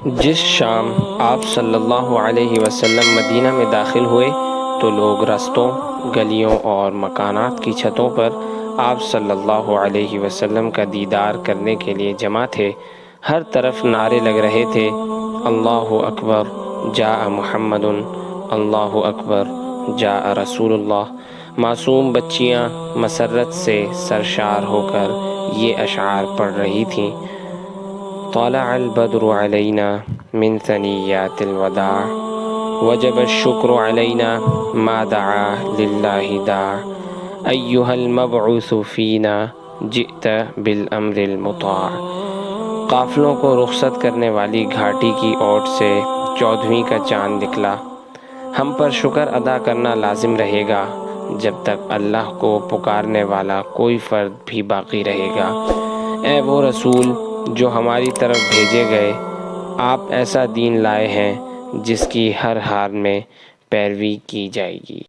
جس شام آپ صلی اللہ علیہ وسلم مدینہ میں داخل ہوئے تو لوگ رستوں، گلیوں اور مکانات کی چھتوں پر آپ صلی اللہ علیہ وسلم کا دیدار کرنے کے لیے جمع تھے۔ ہر طرف نعرے لگ رہے تھے، اللہ اکبر جاء محمد، اللہ اکبر جاء رسول اللہ۔ معصوم بچیاں مسرت سے سرشار ہو کر یہ اشعار پڑھ رہی تھیں: طلع البدر علینا من ثنیات الوداع، وجب الشکر علینا ما دعا للہ داع، ایہا المبعوث فینا جئت بالامر المطاع۔ قافلوں کو رخصت کرنے والی گھاٹی کی اوٹ سے 14ویں کا چاند نکلا۔ ہم پر شکر ادا کرنا لازم رہے گا جب تک اللہ کو پکارنے والا کوئی فرد بھی باقی رہے گا۔ اے وہ رسول جو ہماری طرف بھیجے گئے، آپ ایسا دین لائے ہیں جس کی ہر حال میں پیروی کی جائے گی۔